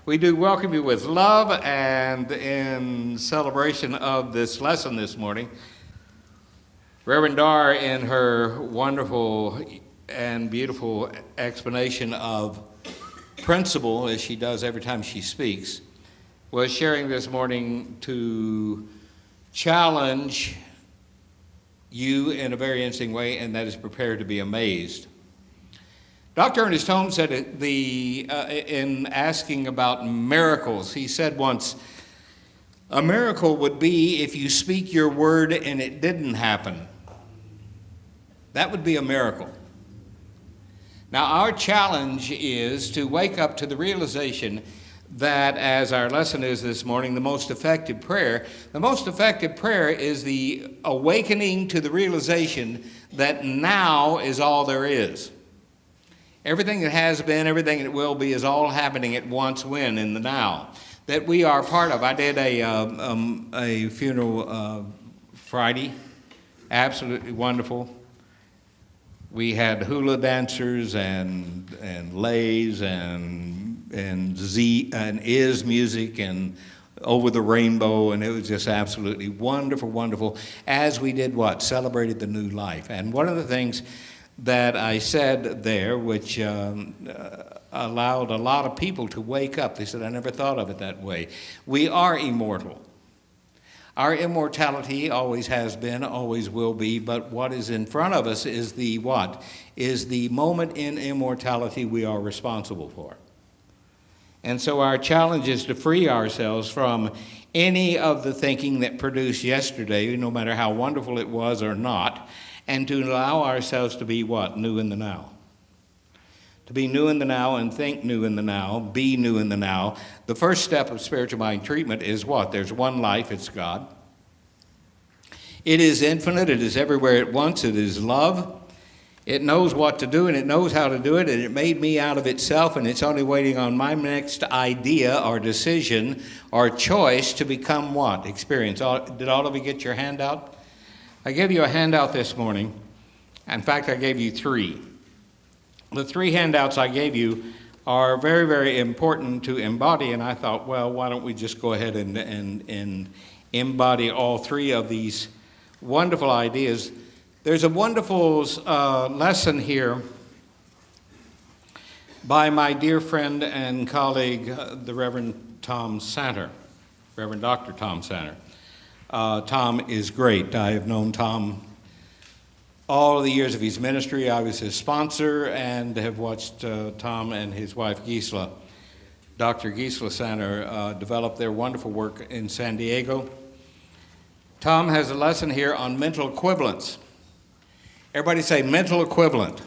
We do welcome you with love, and in celebration of this lesson this morning, Reverend Dar, in her wonderful and beautiful explanation of principle, as she does every time she speaks, was sharing this morning to challenge you in a very interesting way, and that is prepare to be amazed. Dr. Ernest Holmes said in asking about miracles, he said once, a miracle would be if you speak your word and it didn't happen. That would be a miracle. Now, our challenge is to wake up to the realization that, as our lesson is this morning, the most effective prayer is the awakening to the realization that now is all there is. Everything that has been, everything that will be is all happening at once, when, in the now, that we are part of. I did a funeral Friday, absolutely wonderful. We had hula dancers and lays and is music and over the rainbow, and it was just absolutely wonderful, wonderful. As we did what? Celebrated the new life. And one of the things that I said there, which allowed a lot of people to wake up. They said, I never thought of it that way. We are immortal. Our immortality always has been, always will be, but what is in front of us is the what? Is the moment in immortality we are responsible for. And so our challenge is to free ourselves from any of the thinking that produced yesterday, no matter how wonderful it was or not, and to allow ourselves to be what? New in the now. To be new in the now and think new in the now, be new in the now. The first step of spiritual mind treatment is what? There's one life, it's God. It is infinite, it is everywhere at once, it is love. It knows what to do and it knows how to do it, and it made me out of itself, and it's only waiting on my next idea or decision or choice to become what? Experience. Did all of you get your handout? I gave you a handout this morning. In fact, I gave you three. The three handouts I gave you are very, very important to embody, and I thought, well, why don't we just go ahead and embody all three of these wonderful ideas. There's a wonderful lesson here by my dear friend and colleague, the Reverend Tom Santer, Reverend Dr. Tom Santer. Tom is great. I have known Tom all of the years of his ministry. I was his sponsor and have watched Tom and his wife Gisela, Dr. Gisela Santer, develop their wonderful work in San Diego. Tom has a lesson here on mental equivalence. Everybody say mental equivalent.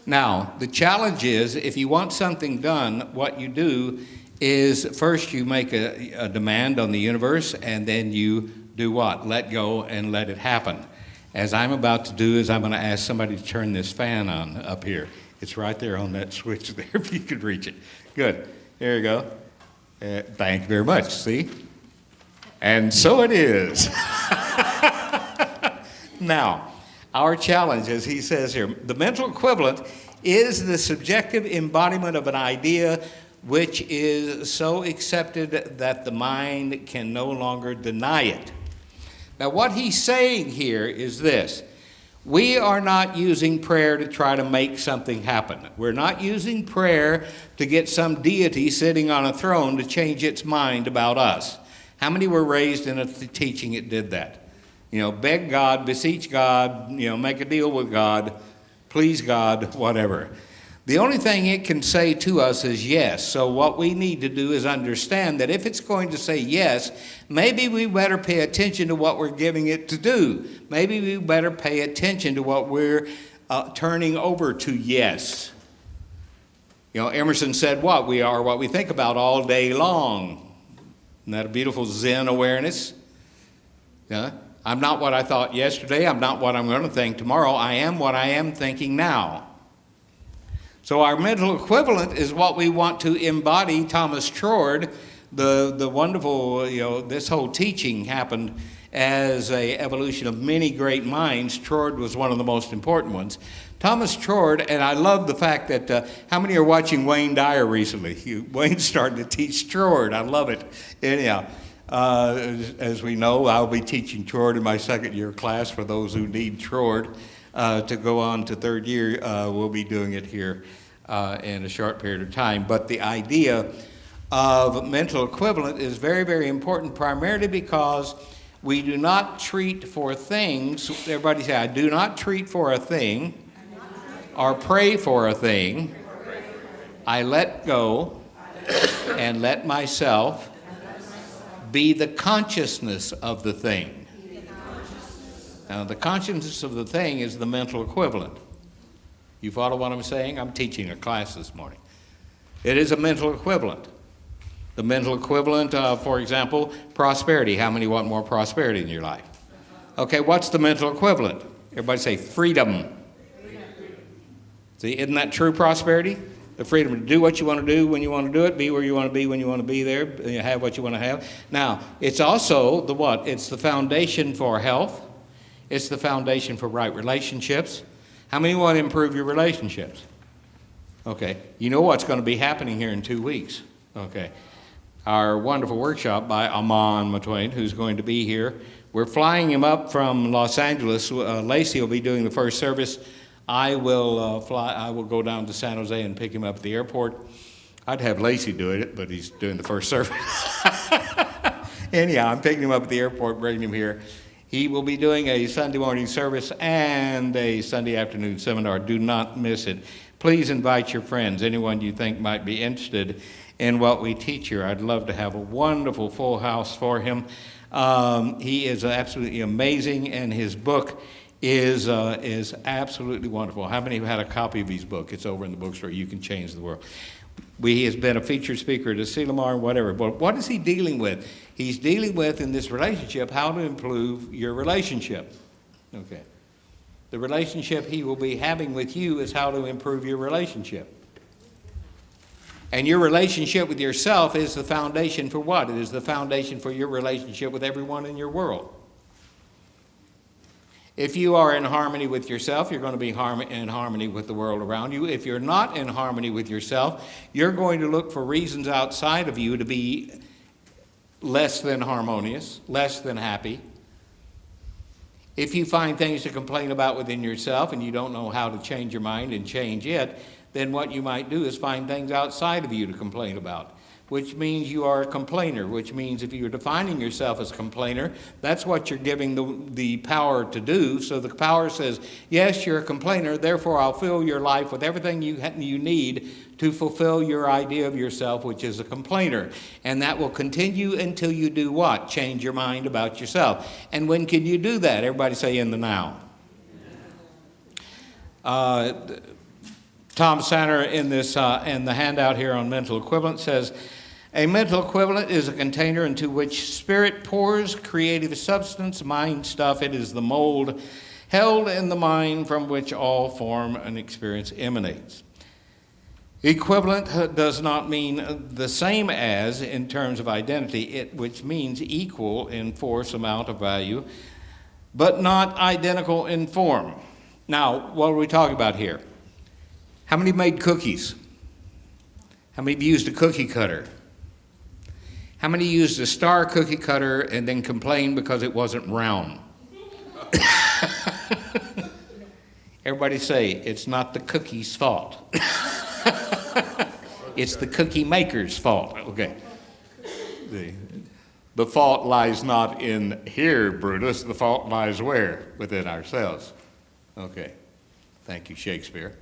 Now, the challenge is, if you want something done, what you do is first you make a demand on the universe, and then you do what? Let go and let it happen. As I'm about to do is I'm going to ask somebody to turn this fan on up here. It's right there on that switch there, if you could reach it. Good. There you go. Thank you very much. See? And so it is. Now, our challenge, as he says here, the mental equivalent is the subjective embodiment of an idea which is so accepted that the mind can no longer deny it. Now, what he's saying here is this. We are not using prayer to try to make something happen. We're not using prayer to get some deity sitting on a throne to change its mind about us. How many were raised in a teaching that did that? You know, beg God, beseech God, make a deal with God, please God, whatever. The only thing it can say to us is yes. So what we need to do is understand that if it's going to say yes, maybe we better pay attention to what we're giving it to do. Maybe we better pay attention to what we're turning over to yes. Emerson said what? We are what we think about all day long. Isn't that a beautiful Zen awareness? Yeah. I'm not what I thought yesterday. I'm not what I'm going to think tomorrow. I am what I am thinking now. So our mental equivalent is what we want to embody. Thomas Trord, the wonderful, this whole teaching happened as an evolution of many great minds. Trord was one of the most important ones. Thomas Trord, and I love the fact that, how many are watching Wayne Dyer recently? Wayne's starting to teach Trord. I love it. Anyhow, as we know, I'll be teaching Trord in my second year class for those who need Trord to go on to third year. We'll be doing it here in a short period of time. But the idea of mental equivalent is very, very important, primarily because we do not treat for things. Everybody say, I do not treat for a thing or pray for a thing. I let go and let myself be the consciousness of the thing. Now, the consciousness of the thing is the mental equivalent. You follow what I'm saying? I'm teaching a class this morning. It is a mental equivalent. The mental equivalent of, for example, prosperity. How many want more prosperity in your life? Okay, what's the mental equivalent? Everybody say freedom. See, isn't that true prosperity? The freedom to do what you want to do when you want to do it, be where you want to be when you want to be there, have what you want to have. Now, it's also the what? It's the foundation for health. It's the foundation for right relationships. How many want to improve your relationships? Okay, you know what's going to be happening here in 2 weeks. Okay. Our wonderful workshop by Amon Matwain, who's going to be here. We're flying him up from Los Angeles. Lacey will be doing the first service. I will go down to San Jose and pick him up at the airport. I'd have Lacey do it, but he's doing the first service. Anyhow, I'm picking him up at the airport, bringing him here. He will be doing a Sunday morning service and a Sunday afternoon seminar. Do not miss it. Please invite your friends, anyone you think might be interested in what we teach here. I'd love to have a wonderful full house for him. He is absolutely amazing, and his book is absolutely wonderful. How many have had a copy of his book? It's over in the bookstore. You Can Change the World. He has been a featured speaker at Asilomar and whatever. But what is he dealing with? He's dealing with, in this relationship, how to improve your relationship. Okay. The relationship he will be having with you is how to improve your relationship. And your relationship with yourself is the foundation for what? It is the foundation for your relationship with everyone in your world. If you are in harmony with yourself, you're going to be in harmony with the world around you. If you're not in harmony with yourself, you're going to look for reasons outside of you to be less than harmonious, less than happy. If you find things to complain about within yourself and you don't know how to change your mind and change it, then what you might do is find things outside of you to complain about, which means you are a complainer, which means if you're defining yourself as a complainer, that's what you're giving the power to do. So the power says, yes, you're a complainer, therefore I'll fill your life with everything you need to fulfill your idea of yourself, which is a complainer. And that will continue until you do what? Change your mind about yourself. And when can you do that? Everybody say in the now. Tom Sanner in the handout here on mental equivalent says, a mental equivalent is a container into which spirit pours creative substance, mind stuff. It is the mold held in the mind from which all form and experience emanates. Equivalent does not mean the same as in terms of identity, which means equal in force, amount of value, but not identical in form. Now, what are we talking about here? How many made cookies? How many of you used a cookie cutter? How many used a star cookie cutter and then complained because it wasn't round? Everybody say, it's not the cookie's fault. It's the cookie maker's fault. Okay. The fault lies not in here, Brutus. The fault lies where? Within ourselves. Okay. Thank you, Shakespeare.